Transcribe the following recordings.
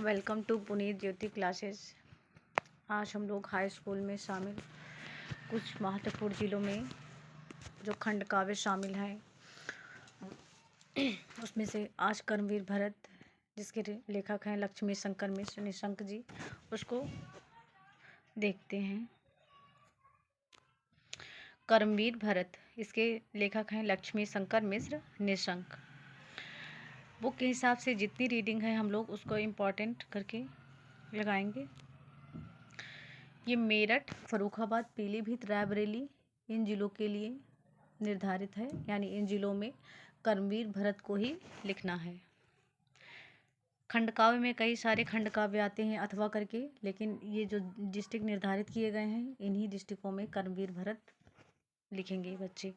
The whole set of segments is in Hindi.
Welcome to Puneet Jyoti classes. आज हम लोग हाई स्कूल में शामिल कुछ महत्वपूर्ण जिलों में जो खंड काव्य शामिल हैं उसमें से आज कर्मवीर भरत, जिसके लेखक हैं लक्ष्मी शंकर मिश्र निशंक जी, उसको देखते हैं। कर्मवीर भरत, इसके लेखक हैं लक्ष्मी शंकर मिश्र निशंक। बुक के हिसाब से जितनी रीडिंग है हम लोग उसको इम्पोर्टेंट करके लगाएंगे। ये मेरठ, फर्रुखाबाद, पीलीभीत, रायबरेली इन जिलों के लिए निर्धारित है, यानी इन जिलों में कर्मवीर भरत को ही लिखना है। खंडकाव्य में कई सारे खंडकाव्य आते हैं अथवा करके, लेकिन ये जो डिस्ट्रिक्ट निर्धारित किए गए हैं इन्हीं डिस्ट्रिक्टों में कर्मवीर भरत लिखेंगे बच्चे।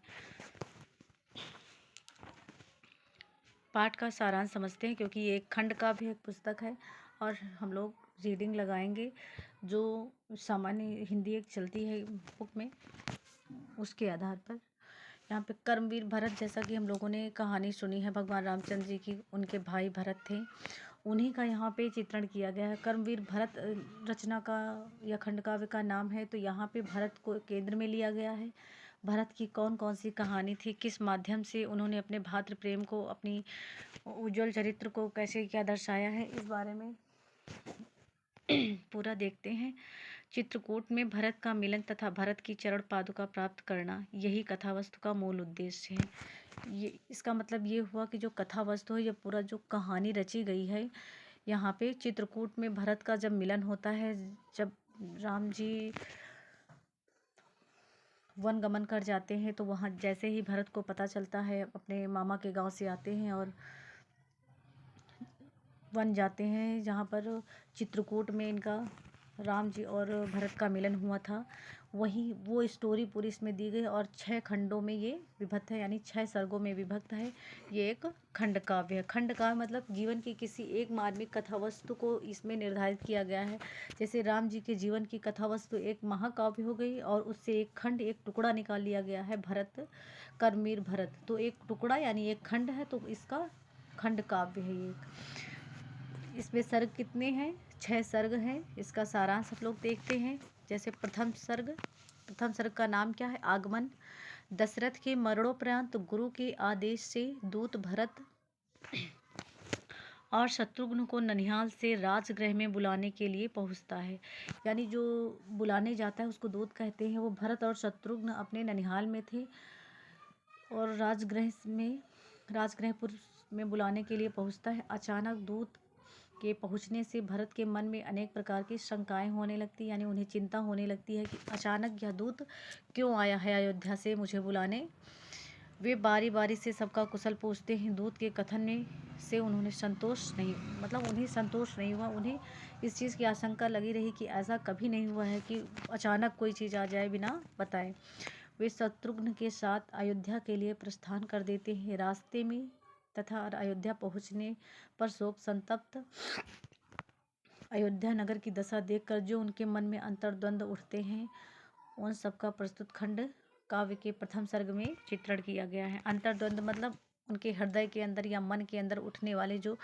पाठ का सारांश समझते हैं, क्योंकि ये एक खंडकाव्य एक पुस्तक है और हम लोग रीडिंग लगाएंगे जो सामान्य हिंदी एक चलती है बुक में, उसके आधार पर। यहाँ पे कर्मवीर भरत, जैसा कि हम लोगों ने कहानी सुनी है भगवान रामचंद्र जी की, उनके भाई भरत थे, उन्हीं का यहाँ पे चित्रण किया गया है। कर्मवीर भरत रचना का या खंडकाव्य का नाम है, तो यहाँ पे भरत को केंद्र में लिया गया है। भरत की कौन कौन सी कहानी थी, किस माध्यम से उन्होंने अपने भातृ प्रेम को, अपनी उज्जवल चरित्र को कैसे क्या दर्शाया है, इस बारे में पूरा देखते हैं। चित्रकूट में भरत का मिलन तथा भरत की चरण पादुका प्राप्त करना, यही कथा वस्तु का मूल उद्देश्य है। ये इसका मतलब ये हुआ कि जो कथा वस्तु है, ये पूरा जो कहानी रची गई है, यहाँ पे चित्रकूट में भरत का जब मिलन होता है, जब राम जी वन गमन कर जाते हैं, तो वहाँ जैसे ही भरत को पता चलता है, अपने मामा के गांव से आते हैं और वन जाते हैं, जहाँ पर चित्रकूट में इनका राम जी और भरत का मिलन हुआ था, वही वो स्टोरी पूरी इसमें दी गई और 6 खंडों में ये विभक्त है, यानी 6 सर्गों में विभक्त है। ये एक खंड काव्य है। खंड काव्य मतलब जीवन की किसी एक मार्मिक कथा वस्तु को इसमें निर्धारित किया गया है। जैसे राम जी के जीवन की कथा वस्तु एक महाकाव्य हो गई और उससे एक खंड, एक टुकड़ा निकाल लिया गया है, भरत, कर्मवीर भरत। तो एक टुकड़ा यानी एक खंड है, तो इसका खंड काव्य है ये। इसमें सर्ग कितने हैं? 6 सर्ग हैं। इसका सारांश हम लोग देखते हैं। जैसे प्रथम सर्ग का नाम क्या है? आगमन। दशरथ के मरणोपरांत गुरु के आदेश से दूत भरत और शत्रुघ्न को ननिहाल से राजगृह में बुलाने के लिए पहुंचता है, यानी जो बुलाने जाता है उसको दूत कहते हैं। वो भरत और शत्रुघ्न अपने ननिहाल में थे और राजगृहपुर में बुलाने के लिए पहुंचता है। अचानक दूत के पहुंचने से भरत के मन में अनेक प्रकार की शंकाएं होने लगती, यानी उन्हें चिंता होने लगती है कि अचानक यह दूत क्यों आया है अयोध्या से मुझे बुलाने। वे बारी बारी से सबका कुशल पूछते हैं। दूत के कथन में से उन्हें संतोष नहीं हुआ। उन्हें इस चीज़ की आशंका लगी रही कि ऐसा कभी नहीं हुआ है कि अचानक कोई चीज़ आ जाए बिना बताए। वे शत्रुघ्न के साथ अयोध्या के लिए प्रस्थान कर देते हैं। रास्ते में तथा अयोध्या पहुंचने पर शोक संतप्त अयोध्या नगर की दशा देखकर जो उनके मन में अंतर्द्वंद उठते हैं, उन सबका प्रस्तुत खंड काव्य के प्रथम सर्ग में चित्रण किया गया है। अंतर्द्वंद मतलब उनके हृदय के अंदर या मन के अंदर उठने वाले जो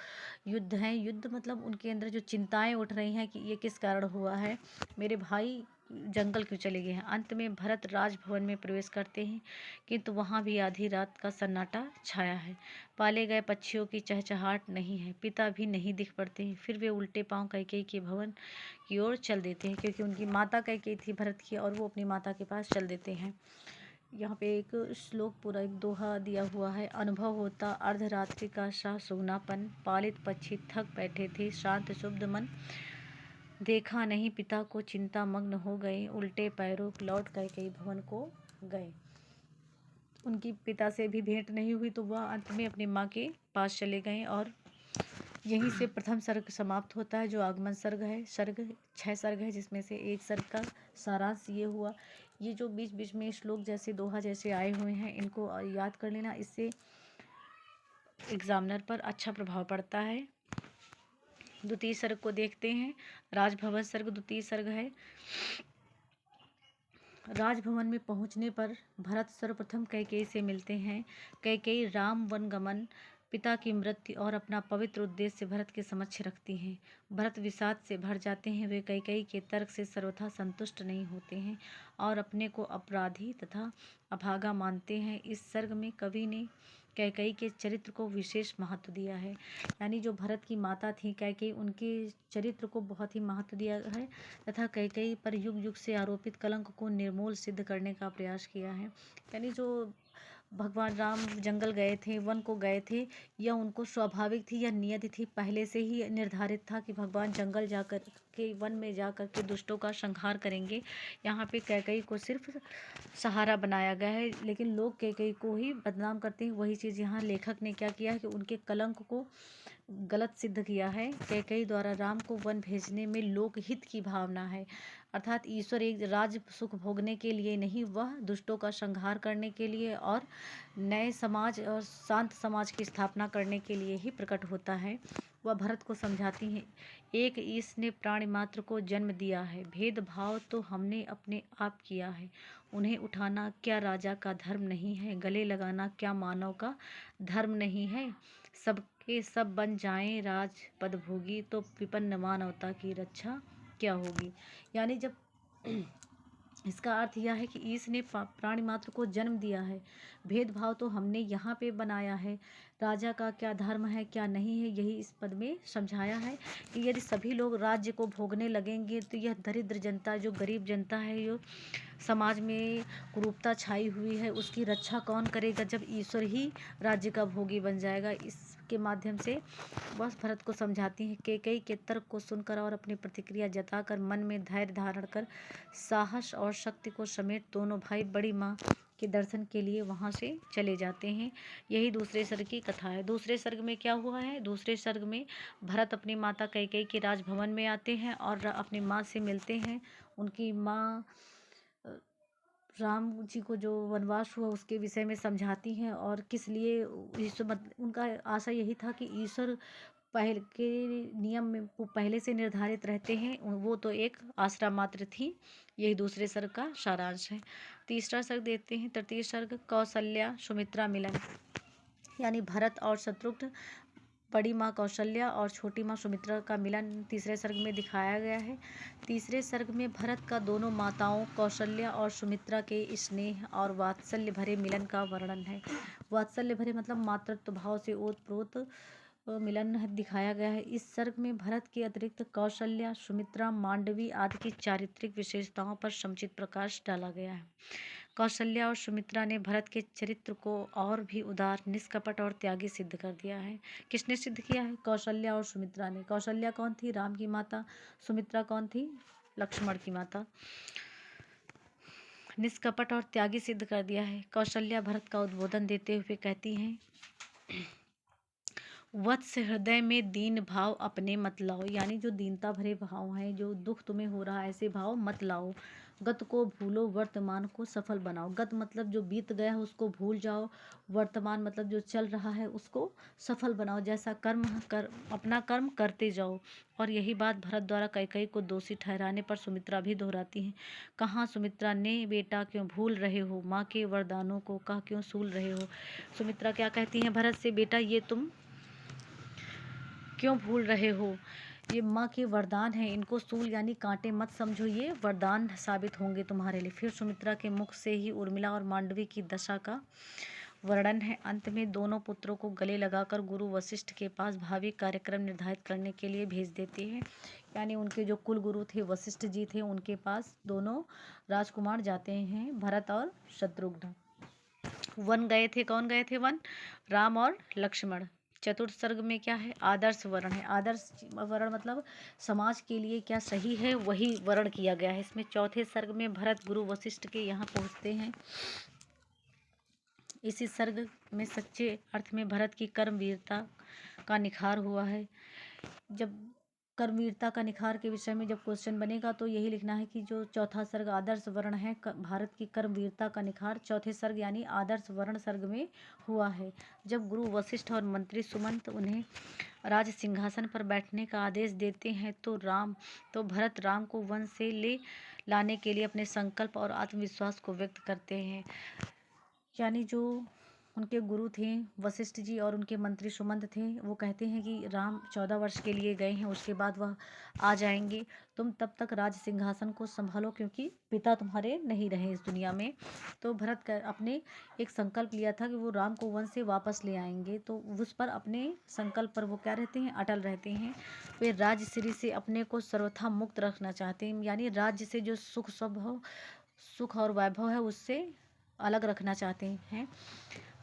युद्ध हैं, युद्ध मतलब उनके अंदर जो चिंताएं उठ रही हैं कि ये किस कारण हुआ है, मेरे भाई जंगल क्यों चले गए हैं। अंत में भरत राजभवन में प्रवेश करते हैं, किंतु वहाँ भी आधी रात का सन्नाटा छाया है। पाले गए पक्षियों की चहचहाट नहीं है, पिता भी नहीं दिख पड़ते हैं। फिर वे उल्टे पांव कैकेयी के भवन की ओर चल देते हैं, क्योंकि उनकी माता कैकेयी थी भरत की, और वो अपनी माता के पास चल देते हैं। यहाँ पे एक श्लोक, पूरा एक दोहा दिया हुआ है। अनुभव होता अर्धरात्रि का सा सूनापन, पालित पक्षी थक बैठे थे शांत शुद्ध मन, देखा नहीं पिता को चिंता मग्न हो गए, उल्टे पैरों लौट कैकेयी भवन को गए। उनकी पिता से भी भेंट नहीं हुई, तो वह अंत में अपनी माँ के पास चले गए और यहीं से प्रथम सर्ग समाप्त होता है, जो आगमन सर्ग है। 6 सर्ग है, जिसमें से एक सर्ग का सारांश ये हुआ। ये जो बीच बीच में श्लोक जैसे दोहा जैसे आए हुए हैं, इनको याद कर लेना, इससे एग्जामिनर पर अच्छा प्रभाव पड़ता है। द्वितीय सर्ग को देखते हैं। राजभवन सर्ग द्वितीय सर्ग है। राजभवन में पहुंचने पर भरत सर्वप्रथम कैकेयी से मिलते हैं। कैकेयी राम वनगमन पिता की मृत्यु और अपना पवित्र उद्देश्य भरत के समक्ष रखती हैं। भरत विषाद से भर जाते हैं। वे कैकेयी के तर्क से सर्वथा संतुष्ट नहीं होते हैं और अपने को अपराधी तथा अभागा मानते हैं। इस सर्ग में कवि ने कैकेयी के चरित्र को विशेष महत्व दिया है। यानी जो भरत की माता थी कैकेयी, उनके चरित्र को बहुत ही महत्व दिया है तथा कैकेयी पर युग युग से आरोपित कलंक को निर्मूल सिद्ध करने का प्रयास किया है। यानी जो भगवान राम जंगल गए थे, वन को गए थे, यह उनको स्वाभाविक थी, यह नियति थी, पहले से ही निर्धारित था कि भगवान जंगल जाकर के, वन में जाकर के दुष्टों का संहार करेंगे। यहाँ पे कैकेयी को सिर्फ सहारा बनाया गया है, लेकिन लोग कैकेयी को ही बदनाम करते हैं। वही चीज़ यहाँ लेखक ने क्या किया है कि उनके कलंक को गलत सिद्ध किया है। कैकेयी द्वारा राम को वन भेजने में लोकहित की भावना है, अर्थात ईश्वर एक राज्य सुख भोगने के लिए नहीं, वह दुष्टों का संहार करने के लिए और नए समाज और शांत समाज की स्थापना करने के लिए ही प्रकट होता है। वह भरत को समझाती हैं, एक ईश ने प्राणी मात्र को जन्म दिया है, भेदभाव तो हमने अपने आप किया है, उन्हें उठाना क्या राजा का धर्म नहीं है, गले लगाना क्या मानव का धर्म नहीं है, सबके सब बन जाएं राज पद भोगी, तो विपन्न मानवता की रक्षा क्या होगी। यानी जब इसका अर्थ यह है कि ईश ने प्राणी मात्र को जन्म दिया है, भेदभाव तो हमने यहाँ पे बनाया है, राजा का क्या धर्म है क्या नहीं है, यही इस पद में समझाया है कि यदि सभी लोग राज्य को भोगने लगेंगे तो यह दरिद्र जनता, जो गरीब जनता है, जो समाज में कुरूपता छाई हुई है, उसकी रक्षा कौन करेगा जब ईश्वर ही राज्य का भोगी बन जाएगा। इसके माध्यम से बस भरत को समझाती हैं। कैकेयी के तर्क को सुनकर और अपनी प्रतिक्रिया जताकर मन में धैर्य धारण कर साहस और शक्ति को समेत दोनों भाई बड़ी माँ के दर्शन के लिए वहाँ से चले जाते हैं। यही दूसरे सर्ग की कथा है। दूसरे सर्ग में क्या हुआ है? दूसरे सर्ग में भरत अपनी माता कैकेयी के राजभवन में आते हैं और अपनी माँ से मिलते हैं। उनकी माँ राम जी को जो वनवास हुआ उसके विषय में समझाती हैं और किस लिए ईश्वर, उनका आशा यही था कि ईश्वर पहले के नियम में वो पहले से निर्धारित रहते हैं, वो तो एक आसरा मात्र थी। यही दूसरे सर्ग का सारांश है। तीसरा सर्ग देखते हैं। तृतीय सर्ग कौशल्या सुमित्रा मिलन, यानी भरत और शत्रुघ्न, बड़ी माँ कौशल्या और छोटी माँ सुमित्रा का मिलन तीसरे सर्ग में दिखाया गया है। तीसरे सर्ग में भरत का दोनों माताओं कौशल्या और सुमित्रा के स्नेह और वात्सल्य भरे मिलन का वर्णन है। वात्सल्य भरे मतलब मातृत्व भाव से ओतप्रोत मिलन दिखाया गया है। इस सर्ग में भरत के अतिरिक्त कौशल्या, सुमित्रा, मांडवी आदि की चारित्रिक विशेषताओं पर समुचित प्रकाश डाला गया है। कौशल्या और सुमित्रा ने भरत के चरित्र को और भी उदार, निष्कपट और त्यागी सिद्ध कर दिया है। किसने सिद्ध किया है? कौशल्या और सुमित्रा ने। कौशल्या कौन थी? राम की माता। सुमित्रा कौन थी? लक्ष्मण की माता। निष्कपट और त्यागी सिद्ध कर दिया है। कौशल्या भरत का उद्बोधन देते हुए कहती हैं, वत्स हृदय में दीन भाव अपने मत लाओ, यानी जो दीनता भरे भाव हैं, जो दुख तुम्हें हो रहा है ऐसे भाव मत लाओ। गत को भूलो, वर्तमान को सफल बनाओ। गत मतलब जो बीत गया है उसको भूल जाओ, वर्तमान मतलब जो चल रहा है उसको सफल बनाओ। जैसा कर्म कर, अपना कर्म करते जाओ। और यही बात भरत द्वारा कैकेयी को दोषी ठहराने पर सुमित्रा भी दोहराती हैं। कहाँ सुमित्रा ने बेटा क्यों भूल रहे हो, माँ के वरदानों को कहाँ क्यों सूल रहे हो। सुमित्रा क्या कहती हैं भरत से, बेटा ये तुम क्यों भूल रहे हो, ये माँ के वरदान हैं, इनको सूल यानी कांटे मत समझो, ये वरदान साबित होंगे तुम्हारे लिए। फिर सुमित्रा के मुख से ही उर्मिला और मांडवी की दशा का वर्णन है। अंत में दोनों पुत्रों को गले लगाकर गुरु वशिष्ठ के पास भावी कार्यक्रम निर्धारित करने के लिए भेज देते हैं। यानी उनके जो कुल गुरु थे वशिष्ठ जी थे, उनके पास दोनों राजकुमार जाते हैं, भरत और शत्रुघ्न। वन गए थे, कौन गए थे वन? राम और लक्ष्मण। चतुर्थ सर्ग में क्या है? आदर्श वर्ण है। आदर्श वर्ण मतलब समाज के लिए क्या सही है वही वर्ण किया गया है इसमें। चौथे सर्ग में भरत गुरु वशिष्ठ के यहाँ पहुँचते हैं। इसी सर्ग में सच्चे अर्थ में भरत की कर्मवीरता का निखार हुआ है। जब कर्मवीरता का निखार के विषय में जब क्वेश्चन बनेगा तो यही लिखना है कि जो चौथा सर्ग आदर्श वर्ण है, भारत की कर्मवीरता का निखार चौथे सर्ग यानी आदर्श वर्ण सर्ग में हुआ है। जब गुरु वशिष्ठ और मंत्री सुमंत उन्हें राज सिंहासन पर बैठने का आदेश देते हैं तो भरत राम को वन से ले लाने के लिए अपने संकल्प और आत्मविश्वास को व्यक्त करते हैं। यानी जो उनके गुरु थे वशिष्ठ जी और उनके मंत्री सुमंत थे। वो कहते हैं कि राम 14 वर्ष के लिए गए हैं, उसके बाद वह आ जाएंगे। तुम तब तक राज सिंहासन को संभालो, क्योंकि पिता तुम्हारे नहीं रहे इस दुनिया में। तो भरत का अपने एक संकल्प लिया था कि वो राम को वन से वापस ले आएंगे। तो उस पर अपने संकल्प पर वो क्या रहते हैं, अटल रहते हैं। वे राजश्री से अपने को सर्वथा मुक्त रखना चाहते हैं, यानी राज्य से जो सुख और वैभव है उससे अलग रखना चाहते हैं।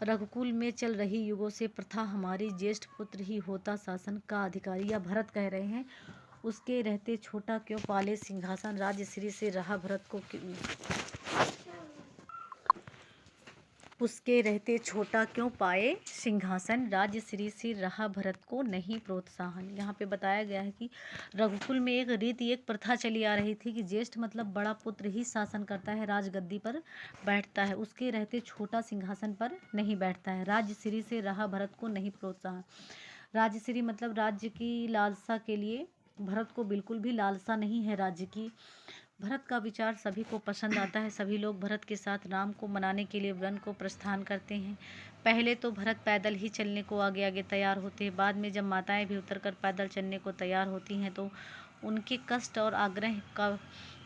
रघुकुल में चल रही युगों से प्रथा, हमारी ज्येष्ठ पुत्र ही होता शासन का अधिकारी। या भरत कह रहे हैं, उसके रहते छोटा क्यों पाले सिंहासन, राजश्री से रहा भरत को उसके रहते छोटा क्यों पाए सिंहासन, राजश्री से रहा भरत को नहीं प्रोत्साहन। यहाँ पे बताया गया है कि रघुकुल में एक रीति, एक प्रथा चली आ रही थी कि ज्येष्ठ मतलब बड़ा पुत्र ही शासन करता है, राजगद्दी पर बैठता है, उसके रहते छोटा सिंहासन पर नहीं बैठता है। राजश्री से रहा भरत को नहीं प्रोत्साहन। राजश्री मतलब राज्य की लालसा के लिए भरत को बिल्कुल भी लालसा नहीं है राज्य की। भरत का विचार सभी को पसंद आता है। सभी लोग भरत के साथ राम को मनाने के लिए वन को प्रस्थान करते हैं। पहले तो भरत पैदल ही चलने को आगे आगे तैयार होते हैं। बाद में जब माताएं भी उतरकर पैदल चलने को तैयार होती हैं तो उनके कष्ट और आग्रह का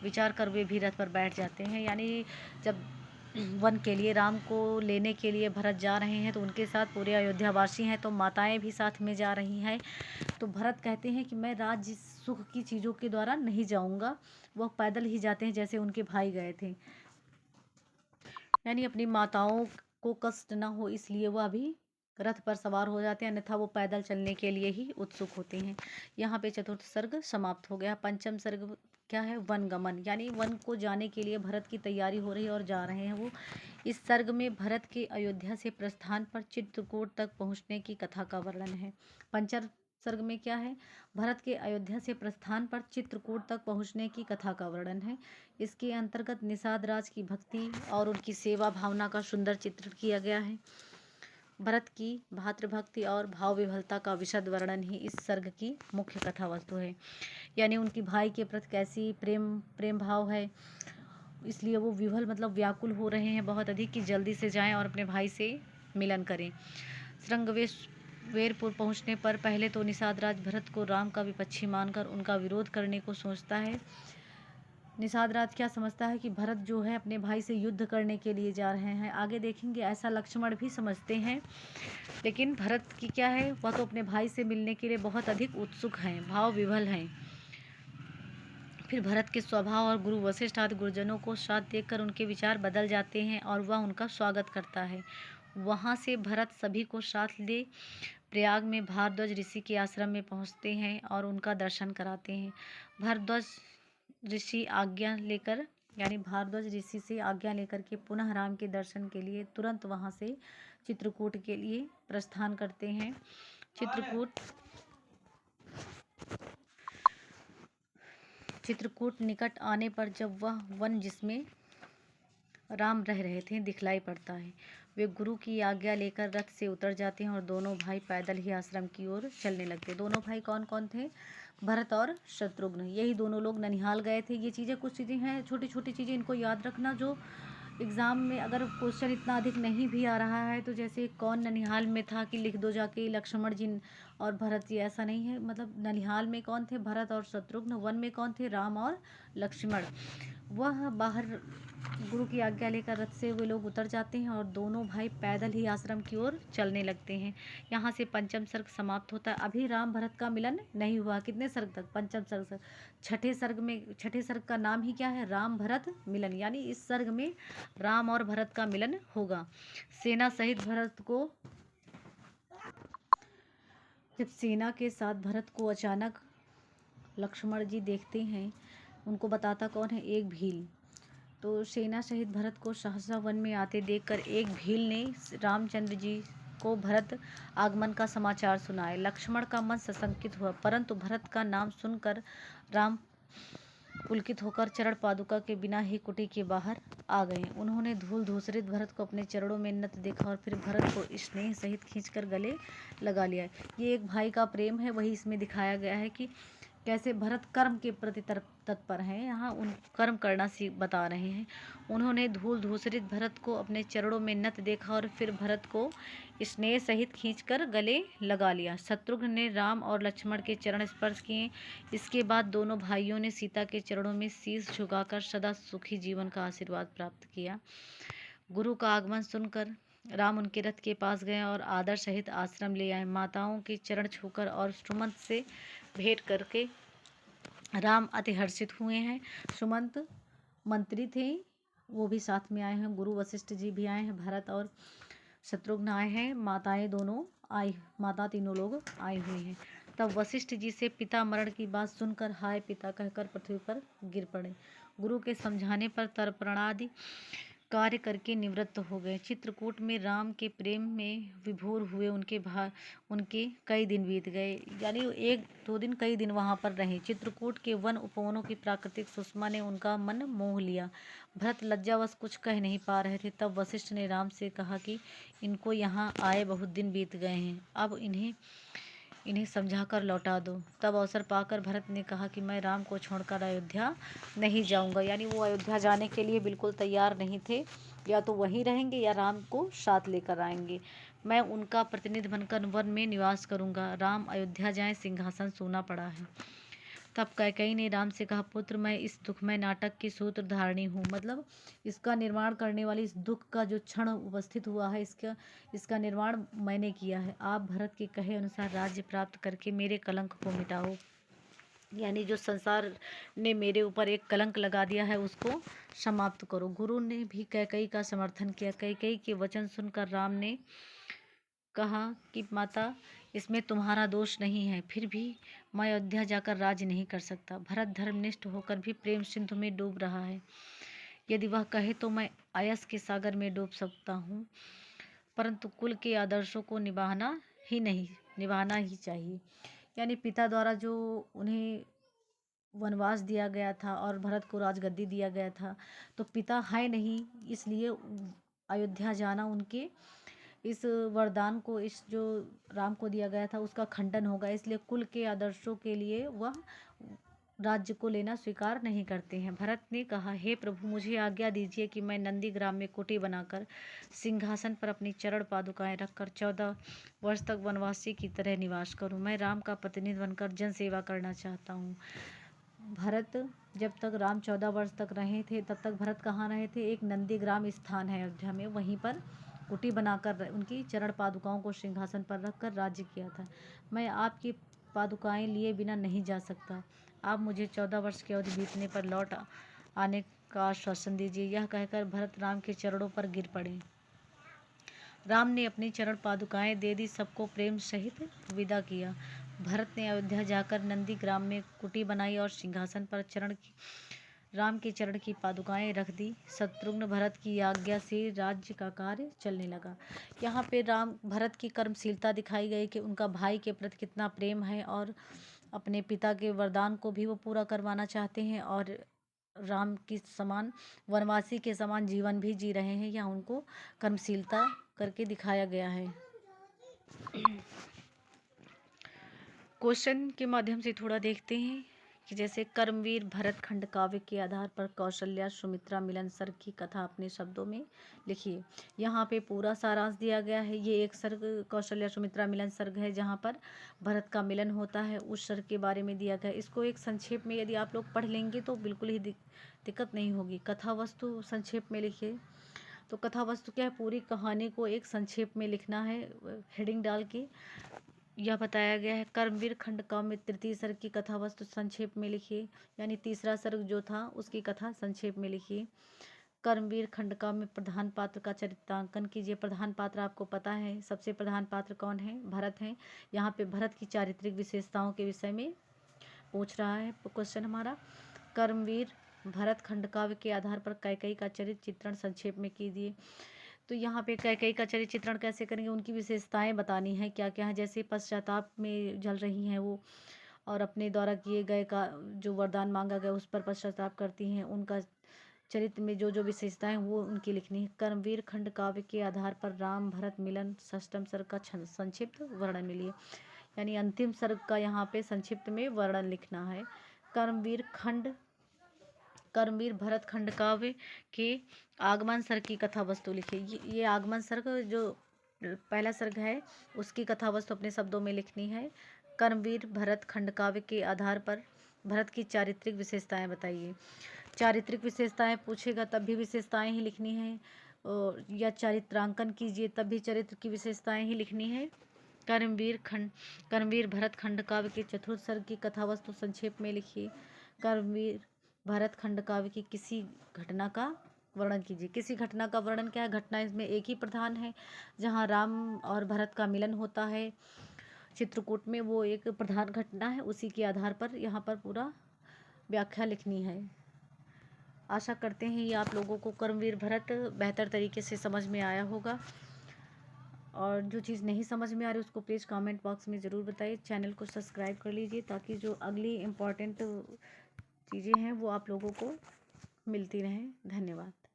विचार कर वे भी रथ पर बैठ जाते हैं। यानी जब वन के लिए राम को लेने के लिए भरत जा रहे हैं तो उनके साथ पूरे अयोध्यावासी हैं, तो माताएं भी साथ में जा रही हैं। तो भरत कहते हैं कि मैं राज्य सुख की चीज़ों के द्वारा नहीं जाऊंगा। वह पैदल ही जाते हैं जैसे उनके भाई गए थे, यानी अपनी माताओं को कष्ट ना हो इसलिए वह भी रथ पर सवार हो जाते हैं, अन्यथा वो पैदल चलने के लिए ही उत्सुक होते हैं। यहाँ पे चतुर्थ सर्ग समाप्त हो गया। पंचम सर्ग क्या है, वन गमन, यानी वन को जाने के लिए भरत की तैयारी हो रही है और जा रहे हैं वो। इस सर्ग में भरत के अयोध्या से प्रस्थान पर चित्रकूट तक पहुँचने की कथा का वर्णन है। पंचम सर्ग में क्या है, भरत के अयोध्या से प्रस्थान पर चित्रकूट तक पहुँचने की कथा का वर्णन है। इसके अंतर्गत निषाद राज की भक्ति और उनकी सेवा भावना का सुंदर चित्रण किया गया है। भरत की भातृभक्ति और भाव विभलता का विशद वर्णन ही इस सर्ग की मुख्य कथा वस्तु है। यानी उनकी भाई के प्रति कैसी प्रेम भाव है, इसलिए वो विभल मतलब व्याकुल हो रहे हैं बहुत अधिक कि जल्दी से जाएं और अपने भाई से मिलन करें। श्रृंगवेरपुर पहुंचने पर पहले तो निषाद राज भरत को राम का विपक्षी मानकर उनका विरोध करने को सोचता है। निषाद राज क्या समझता है कि भरत जो है अपने भाई से युद्ध करने के लिए जा रहे हैं। आगे देखेंगे ऐसा लक्ष्मण भी समझते हैं, लेकिन भरत की क्या है, वह तो अपने भाई से मिलने के लिए बहुत अधिक उत्सुक हैं, भाव विभल हैं। फिर भरत के स्वभाव और गुरु वशिष्ठ आदि गुरुजनों को साथ देखकर उनके विचार बदल जाते हैं और वह उनका स्वागत करता है। वहाँ से भरत सभी को साथ ले प्रयाग में भारद्वाज ऋषि के आश्रम में पहुँचते हैं और उनका दर्शन कराते हैं। भारद्वाज ऋषि आज्ञा लेकर, यानी भारद्वाज ऋषि से आज्ञा लेकर के पुनः राम के दर्शन के लिए तुरंत वहाँ से चित्रकूट के लिए प्रस्थान करते हैं। चित्रकूट निकट आने पर जब वह वन जिसमें राम रह रहे थे दिखलाई पड़ता है, वे गुरु की आज्ञा लेकर रथ से उतर जाते हैं और दोनों भाई पैदल ही आश्रम की ओर चलने लगते। दोनों भाई कौन कौन थे, भरत और शत्रुघ्न, यही दोनों लोग ननिहाल गए थे। ये चीज़ें कुछ चीज़ें हैं, छोटी छोटी चीज़ें, इनको याद रखना। जो एग्ज़ाम में अगर क्वेश्चन इतना अधिक नहीं भी आ रहा है तो जैसे कौन ननिहाल में था कि लिख दो जाके लक्ष्मण जी और भरत जी, ऐसा नहीं है। मतलब ननिहाल में कौन थे, भरत और शत्रुघ्न। वन में कौन थे, राम और लक्ष्मण। वह बाहर गुरु की आज्ञा लेकर रथ से वे लोग उतर जाते हैं और दोनों भाई पैदल ही आश्रम की ओर चलने लगते हैं। यहाँ से पंचम सर्ग समाप्त होता है। अभी राम भरत का मिलन नहीं हुआ, कितने सर्ग तक, पंचम सर्ग से छठे सर्ग का नाम ही क्या है, राम भरत मिलन, यानी इस सर्ग में राम और भरत का मिलन होगा। सेना सहित भरत को, जब सेना के साथ भरत को अचानक लक्ष्मण जी देखते हैं, उनको बताता कौन है, एक भील। तो सेना सहित भरत को सहसा वन में आते देखकर एक भील ने रामचंद्र जी को भरत आगमन का समाचार सुनाया। लक्ष्मण का मन सशंकित हुआ, परंतु भरत का नाम सुनकर राम पुलकित होकर चरण पादुका के बिना ही कुटी के बाहर आ गए। उन्होंने धूल धूसरित भरत को अपने चरणों में नत देखा और फिर भरत को स्नेह सहित खींचकर गले लगा लिया। ये एक भाई का प्रेम है, वही इसमें दिखाया गया है कि कैसे भरत कर्म के प्रति तत्पर हैं, यहाँ उन कर्म करना बता रहे हैं। उन्होंने धूल धूसरित भरत को अपने चरणों में नत देखा और फिर भरत को स्नेह सहित खींचकर गले लगा लिया। शत्रुघ्न ने राम और लक्ष्मण के चरण स्पर्श किए। इसके बाद दोनों भाइयों ने सीता के चरणों में शीश झुकाकर सदा सुखी जीवन का आशीर्वाद प्राप्त किया। गुरु का आगमन सुनकर राम उनके रथ के पास गए और आदर सहित आश्रम ले आए। माताओं के चरण छूकर और सुमंत से भेंट करके राम अति हर्षित हुए हैं। सुमंत मंत्री थे, वो भी साथ में आए हैं। गुरु वशिष्ठ जी भी आए हैं, भरत और शत्रुघ्न आए हैं, माताएं दोनों आई, माता तीनों लोग आए हुए हैं। तब वशिष्ठ जी से पिता मरण की बात सुनकर हाय पिता कहकर पृथ्वी पर गिर पड़े। गुरु के समझाने पर तर्पणादि कार्य करके निवृत्त हो गए। चित्रकूट में राम के प्रेम में विभोर हुए उनके कई दिन बीत गए, यानी 1-2 दिन कई दिन वहाँ पर रहे। चित्रकूट के वन उपवनों की प्राकृतिक सुषमा ने उनका मन मोह लिया। भरत लज्जावश कुछ कह नहीं पा रहे थे। तब वशिष्ठ ने राम से कहा कि इनको यहाँ आए बहुत दिन बीत गए हैं, अब इन्हें समझाकर लौटा दो। तब अवसर पाकर भरत ने कहा कि मैं राम को छोड़कर अयोध्या नहीं जाऊंगा, यानी वो अयोध्या जाने के लिए बिल्कुल तैयार नहीं थे, या तो वहीं रहेंगे या राम को साथ लेकर आएंगे। मैं उनका प्रतिनिधि बनकर वन में निवास करूंगा। राम अयोध्या जाएं, सिंहासन सोना पड़ा है। तब कैकेयी ने राम से कहा, पुत्र मैं इस दुखमय नाटक की सूत्रधारिणी हूँ, मतलब इसका निर्माण करने वाली, इस दुख का जो क्षण उपस्थित हुआ है, इसका निर्माण मैंने किया है। आप भरत के कहे अनुसार राज्य प्राप्त करके मेरे कलंक को मिटाओ, यानी जो संसार ने मेरे ऊपर एक कलंक लगा दिया है उसको समाप्त करो। गुरु ने भी कैकेयी का समर्थन किया। कैकेयी के वचन सुनकर राम ने कहा कि माता इसमें तुम्हारा दोष नहीं है, फिर भी मैं अयोध्या जाकर राज्य नहीं कर सकता। भरत धर्मनिष्ठ होकर भी प्रेम सिंधु में डूब रहा है। यदि वह कहे तो मैं अयस के सागर में डूब सकता हूँ, परंतु कुल के आदर्शों को निभाना ही चाहिए। यानी पिता द्वारा जो उन्हें वनवास दिया गया था और भरत को राजगद्दी दिया गया था, तो पिता है नहीं, इसलिए अयोध्या जाना उनके इस वरदान को, इस जो राम को दिया गया था उसका खंडन होगा। इसलिए कुल के आदर्शों के लिए वह राज्य को लेना स्वीकार नहीं करते हैं। भरत ने कहा, हे प्रभु मुझे आज्ञा दीजिए कि मैं नंदीग्राम में कुटी बनाकर सिंहासन पर अपनी चरण पादुकाएं रखकर 14 वर्ष तक वनवासी की तरह निवास करूं। मैं राम का प्रतिनिधि बनकर जन सेवा करना चाहता हूं। भरत जब तक राम 14 वर्ष तक रहे थे, तब तक भरत कहाँ रहे थे? एक नंदीग्राम स्थान है अयोध्या में, वहीं पर कुटी बनाकर उनकी चरण पादुकाओं को सिंहासन पर रखकर राज्य किया था। मैं आपकी पादुकाएं लिए बिना नहीं जा सकता। आप मुझे 14 वर्ष की अवधि बीतने पर लौट आने का आश्वासन दीजिए। यह कहकर भरत राम के चरणों पर गिर पड़े। राम ने अपनी चरण पादुकाएं दे दी, सबको प्रेम सहित विदा किया। भरत ने अयोध्या जाकर नंदीग्राम में कुटी बनाई और सिंहासन पर राम के चरण की पादुकाएं रख दी। शत्रुघ्न भरत की आज्ञा से राज्य का कार्य चलने लगा। यहाँ पे भरत की कर्मशीलता दिखाई गई कि उनका भाई के प्रति कितना प्रेम है और अपने पिता के वरदान को भी वो पूरा करवाना चाहते हैं और राम की समान, वनवासी के समान जीवन भी जी रहे हैं। यहाँ उनको कर्मशीलता करके दिखाया गया है। क्वेश्चन के माध्यम से थोड़ा देखते हैं कि जैसे कर्मवीर भरत खंड काव्य के आधार पर कौशल्या सुमित्रा मिलन सर्ग की कथा अपने शब्दों में लिखिए। यहाँ पे पूरा सारांश दिया गया है। ये एक सर्ग कौशल्या सुमित्रा मिलन सर्ग है जहाँ पर भरत का मिलन होता है, उस सर्ग के बारे में दिया गया। इसको एक संक्षेप में यदि आप लोग पढ़ लेंगे तो बिल्कुल ही दिक्कत नहीं होगी। कथा वस्तु संक्षेप में लिखिए। तो कथा वस्तु क्या है? पूरी कहानी को एक संक्षेप में लिखना है, हेडिंग डाल के। यह बताया गया है कर्मवीर खंड काव्य में तृतीय सर्ग की कथा वस्तु संक्षेप में लिखिए, यानी तीसरा सर्ग जो था उसकी कथा संक्षेप में लिखिए। कर्मवीर खंड काव्य में प्रधान पात्र का चरित्रांकन कीजिए। प्रधान पात्र आपको पता है, सबसे प्रधान पात्र कौन है? भरत हैं। यहाँ पे भरत की चारित्रिक विशेषताओं के विषय में पूछ रहा है क्वेश्चन हमारा। कर्मवीर भरत खंड काव्य के आधार पर कैकेयी का चरित्र चित्रण संक्षेप में कीजिए। तो यहाँ पे कैकेयी का चरित्र चित्रण कैसे करेंगे? उनकी विशेषताएं बतानी है क्या क्या है। जैसे पश्चाताप में जल रही हैं वो, और अपने द्वारा किए गए का जो वरदान मांगा गया उस पर पश्चाताप करती हैं। उनका चरित्र में जो जो विशेषताएं वो उनकी लिखनी है। कर्मवीर खंड काव्य के आधार पर राम भरत मिलन षष्ठम सर्ग का संक्षिप्त वर्णन मिलिए। यानी अंतिम सर्ग का यहाँ पे संक्षिप्त में वर्णन लिखना है। कर्मवीर भरत खंड काव्य के आगमन सर्ग की कथा वस्तु लिखिए। ये आगमन सर्ग जो पहला सर्ग है उसकी कथा वस्तु अपने शब्दों में लिखनी है। कर्मवीर भरत खंड काव्य के आधार पर भरत की चारित्रिक विशेषताएं बताइए। चारित्रिक विशेषताएं पूछेगा तब भी विशेषताएं ही लिखनी है, या चारित्रांकन कीजिए तब भी चरित्र की विशेषताएं ही लिखनी है। कर्मवीर भरत खंड काव्य के चतुर्थ सर्ग की कथा वस्तु संक्षेप में लिखिए। कर्मवीर भरत खंड काव्य की किसी घटना का वर्णन कीजिए। किसी घटना का वर्णन क्या है? घटना इसमें एक ही प्रधान है, जहाँ राम और भरत का मिलन होता है चित्रकूट में, वो एक प्रधान घटना है। उसी के आधार पर यहाँ पर पूरा व्याख्या लिखनी है। आशा करते हैं ये आप लोगों को कर्मवीर भरत बेहतर तरीके से समझ में आया होगा, और जो चीज़ नहीं समझ में आ रही उसको प्लीज़ कमेंट बॉक्स में ज़रूर बताइए। चैनल को सब्सक्राइब कर लीजिए ताकि जो अगली इम्पॉर्टेंट चीज़ें हैं वो आप लोगों को मिलती रहें। धन्यवाद।